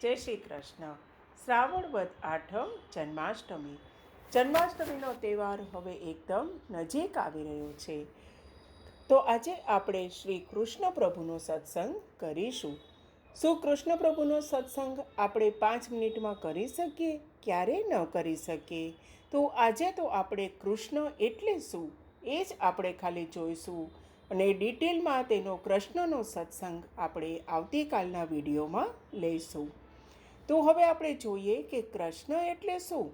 જય શ્રી કૃષ્ણ. શ્રાવણ વદ આઠમ જન્માષ્ટમી. જન્માષ્ટમીનો તહેવાર હવે એકદમ નજીક આવી રહ્યો છે. તો આજે આપણે શ્રી કૃષ્ણ પ્રભુનો સત્સંગ કરીશું. શું કૃષ્ણ પ્રભુનો સત્સંગ આપણે 5 મિનિટમાં કરી શકીએ? ક્યારેય ન કરી શકીએ. તો આજે તો આપણે કૃષ્ણ એટલે શું એ જ આપણે ખાલી જોઈશું. અને ડિટેલમાં તેનો કૃષ્ણનો સત્સંગ આપણે આવતીકાલના વિડીયોમાં લઈશું. તો હવે આપણે જોઈએ કે કૃષ્ણ એટલે શું?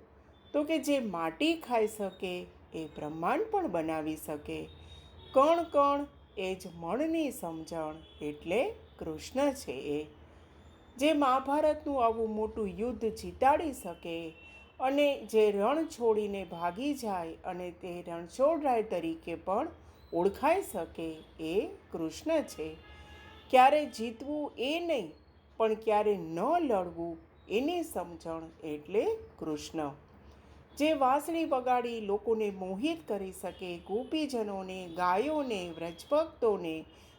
તો કે જે માટી ખાઈ શકે એ બ્રહ્માંડ પણ બનાવી શકે. કણ કણ એ જ મણની સમજણ એટલે કૃષ્ણ છે એ. જે મહાભારતનું આવું મોટું યુદ્ધ જીતાડી શકે અને જે રણ છોડીને ભાગી જાય અને તે રણછોડરાય તરીકે પણ ઓળખાઈ શકે એ કૃષ્ણ છે. ક્યારે જીતવું એ નહીં, પણ ક્યારે ન લડવું એની સમજણ એટલે કૃષ્ણ. જે વાંસળી વગાડી લોકોને મોહિત કરી શકે, ગોપીજનોને, ગાયોને, વ્રજભક્તોને,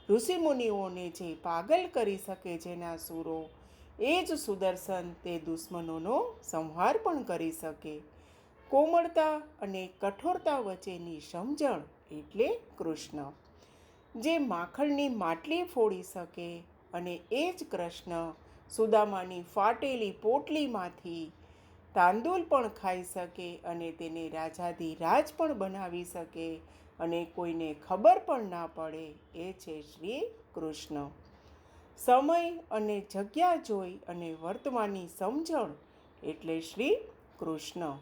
ઋષિમુનિઓને જે પાગલ કરી શકે જેના સુરો, એ જ સુદર્શન તે દુશ્મનોનો સંહાર પણ કરી શકે. કોમળતા અને કઠોરતા વચ્ચેની સમજણ એટલે કૃષ્ણ. જે માખણની માટલી ફોડી શકે અને એ જ કૃષ્ણ સુદામાની ફાટેલી પોટલીમાંથી તાંદૂળ પણ ખાઈ શકે અને તેને રાજાધિરાજ પણ બનાવી શકે અને કોઈને ખબર પણ ના પડે એ છે શ્રી કૃષ્ણ. સમય અને જગ્યા જોઈ અને વર્તમાનની સમજણ એટલે શ્રી કૃષ્ણ.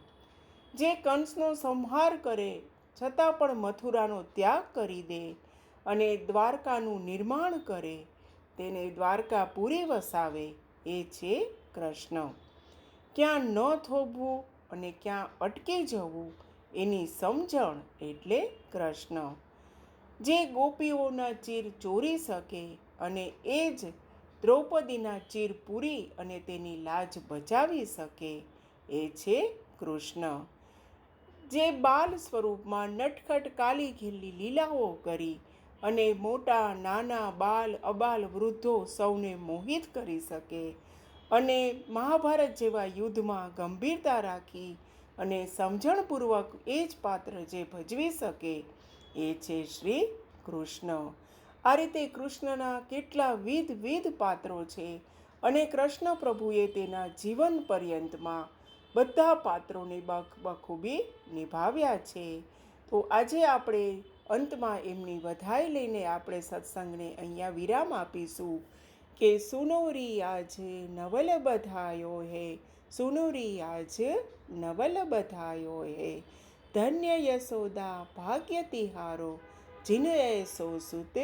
જે કંસનો સંહાર કરે છતાં પણ મથુરાનો ત્યાગ કરી દે અને દ્વારકાનું નિર્માણ કરે, તેને દ્વારકાપુરી વસાવે એ છે કૃષ્ણ. ક્યાં ન થોભવું અને ક્યાં અટકી જવું એની સમજણ એટલે કૃષ્ણ. જે ગોપીઓના ચીર ચોરી શકે અને એ જ દ્રૌપદીના ચીર પૂરી અને તેની લાજ બચાવી શકે એ છે કૃષ્ણ. જે બાલ સ્વરૂપમાં નટખટ કાલી ઘેલી લીલાઓ કરી અને મોટા નાના બાલ અબાલ વૃદ્ધો સૌને મોહિત કરી શકે અને મહાભારત જેવા યુદ્ધમાં ગંભીરતા રાખી અને સમજણપૂર્વક એ જ પાત્ર જે ભજવી શકે એ છે શ્રી કૃષ્ણ. આ રીતે કૃષ્ણના કેટલા વિધ પાત્રો છે અને કૃષ્ણ પ્રભુએ તેના જીવન પર્યંતમાં બધા પાત્રોને બખૂબી નિભાવ્યા છે. તો આજે આપણે અંતમાં એમની વધાઈ લઈને આપણે સત્સંગને અહીંયા વિરામ આપીશું કે સુનો રી આજ નવલ બધાયો હે, સુનો રી આજ નવલ બધાયો હે. ધન્ય યશોદા ભાગ્ય તિહારો, જીન એસો સુત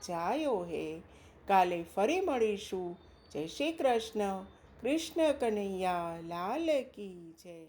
જાયો હે. કાલે ફરી મળીશું. જય શ્રી કૃષ્ણ. કૃષ્ણ કનૈયા લાલ કી જય.